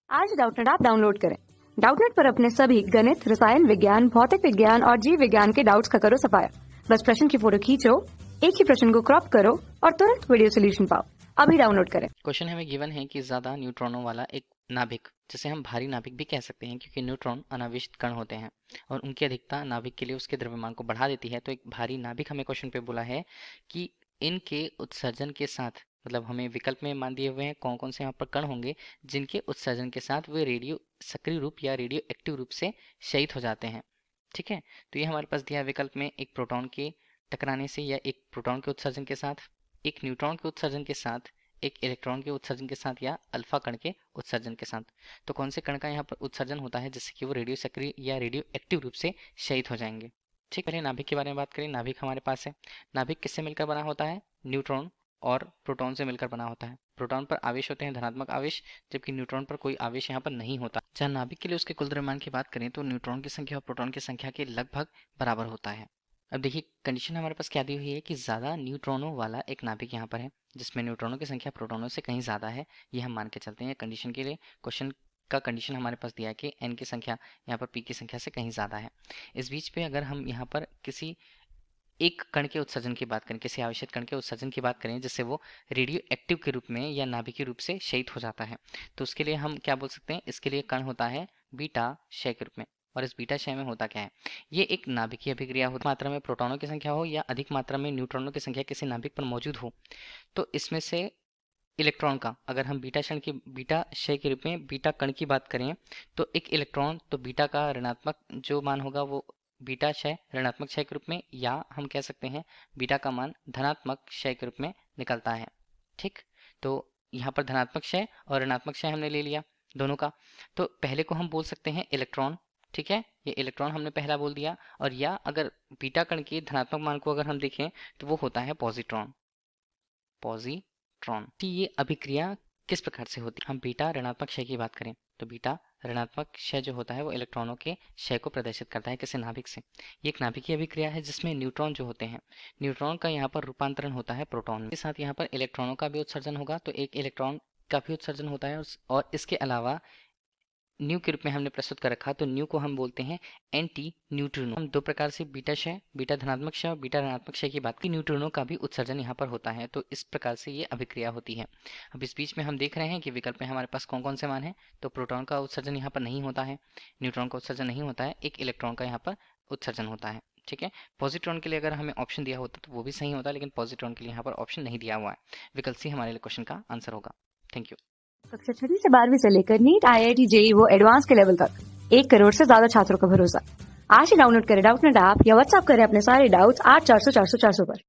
आज Doubtnut app download करें। Doubtnut पर अपने सभी गणित, रसायन विज्ञान, भौतिक विज्ञान और जीव विज्ञान के डाउट्स का करो सफाया। बस प्रश्न की फोटो खींचो, एक ही प्रश्न को क्रॉप करो और तुरंत वीडियो सोल्यूशन पाओ। अभी डाउनलोड करें। क्वेश्चन हमें गिवन है कि ज्यादा न्यूट्रॉनों वाला एक नाभिक, जिसे हम भारी नाभिक भी कह सकते हैं क्योंकि न्यूट्रॉन अनाविष्ट कण होते हैं और उनकी अधिकता नाभिक के लिए उसके द्रव्यमान को बढ़ा देती है। तो एक भारी नाभिक हमें क्वेश्चन पे बोला है कि इनके उत्सर्जन के साथ, मतलब हमें विकल्प में मान दिए हुए हैं कौन कौन से यहाँ पर कण होंगे जिनके उत्सर्जन के साथ वे रेडियो सक्रिय रूप या रेडियो एक्टिव रूप से शहीद हो जाते हैं। ठीक है, तो ये हमारे पास दिया है विकल्प में, एक प्रोटॉन के टकराने से या एक प्रोटॉन के उत्सर्जन के साथ, एक न्यूट्रॉन के उत्सर्जन के साथ, एक इलेक्ट्रॉन के उत्सर्जन के साथ या अल्फा कण के उत्सर्जन के साथ। तो कौन से कण का यहाँ पर उत्सर्जन होता है जिससे कि वो रेडियो सक्रिय या रेडियो एक्टिव रूप से शहीद हो जाएंगे। ठीक, पहले नाभिक के बारे में बात करें। नाभिक हमारे पास है। नाभिक किससे मिलकर बना होता है? न्यूट्रॉन और प्रोटॉन से मिलकर बना होता है। प्रोटॉन पर आवेश होते हैं धनात्मक आवेश, जबकि न्यूट्रॉन पर कोई आवेश यहाँ पर नहीं होता। जहाँ नाभिक के लिए उसके कुल द्रव्यमान की बात करें तो न्यूट्रॉन की संख्या और प्रोटॉन की संख्या के लगभग बराबर होता है। अब देखिए कंडीशन हमारे पास क्या दी हुई है कि ज्यादा न्यूट्रॉनों वाला एक नाभिक यहाँ पर है जिसमें न्यूट्रॉनों की संख्या प्रोटॉनों से कहीं ज्यादा है। ये हम मान के चलते हैं कंडीशन के लिए। क्वेश्चन का कंडीशन हमारे पास दिया है कि एन की संख्या यहाँ पर पी की संख्या से कहीं ज्यादा है। इस बीच पे अगर हम यहाँ पर किसी एक कण के उत्सर्जन की बात करें, किसी आवेशित कण के उत्सर्जन की बात करें जिससे वो रेडियो एक्टिव के रूप में या नाभिकीय रूप से शहीद हो जाता है, तो उसके लिए हम क्या बोल सकते हैं? इसके लिए कण होता है बीटा क्षय के रूप में। और इस बीटा क्षय में होता क्या है? ये एक नाभिकीय अभिक्रिया होती है। मात्रा में प्रोटॉनों की संख्या हो या अधिक मात्रा में न्यूट्रॉनों की संख्या किसी नाभिक पर मौजूद हो, तो इसमें से इलेक्ट्रॉन का, अगर हम बीटा क्षय के रूप में बीटा कण की बात करें तो एक इलेक्ट्रॉन, तो बीटा का ऋणात्मक जो मान होगा वो बीटा क्षय ऋणात्मक क्षय के रूप में, या हम कह सकते हैं बीटा का मान धनात्मक क्षय के रूप में निकलता है। ठीक, तो यहाँ पर धनात्मक क्षय और ऋणात्मक क्षय हमने ले लिया दोनों का। तो पहले को हम बोल सकते हैं इलेक्ट्रॉन। ठीक है, ये इलेक्ट्रॉन हमने पहला बोल दिया। और या अगर बीटा कण के धनात्मक मान को अगर हम देखें तो वो होता है पॉजिट्रॉन। कि ये अभिक्रिया किस प्रकार से होती है? हम बीटा ऋणात्मक क्षय की बात करें तो बीटा ऋणात्मक क्षय जो होता है वो इलेक्ट्रॉनों के क्षय को प्रदर्शित करता है किसी नाभिक से। ये एक नाभिकीय अभिक्रिया है जिसमें न्यूट्रॉन जो होते हैं, न्यूट्रॉन का यहाँ पर रूपांतरण होता है प्रोटॉन के साथ। यहाँ पर इलेक्ट्रॉनों का भी उत्सर्जन होगा, तो एक इलेक्ट्रॉन का भी उत्सर्जन होता है। और इसके अलावा न्यू के रूप में हमने प्रस्तुत कर रखा, तो न्यू को हम बोलते हैं एंटी न्यूट्रिनो। हम दो प्रकार से बीटा क्षय, बीटा धनात्मक क्षय और बीटा ऋणात्मक क्षय की बात की। न्यूट्रिनो का भी उत्सर्जन यहाँ पर होता है, तो इस प्रकार से ये अभिक्रिया होती है। अब इस बीच में हम देख रहे हैं कि विकल्प में हमारे पास कौन कौन से मान है। तो प्रोटॉन का उत्सर्जन यहाँ पर नहीं होता है, न्यूट्रॉन का उत्सर्जन नहीं होता है, एक इलेक्ट्रॉन का यहाँ पर उत्सर्जन होता है। ठीक है, पॉजिट्रॉन के लिए अगर हमें ऑप्शन दिया होता तो वो भी सही होता, लेकिन पॉजिट्रॉन के लिए यहाँ पर ऑप्शन नहीं दिया हुआ है। विकल्प सी हमारे लिए क्वेश्चन का आंसर होगा। Thank you. कक्षा 6 से 12वीं से लेकर नीट, IIT, JEE वो एडवांस के लेवल तक 1 करोड़ से ज्यादा छात्रों का भरोसा। आज ही डाउनलोड करें डाउटनेट ऐप या व्हाट्सएप करें अपने सारे डाउट्स 8400 400 400 पर।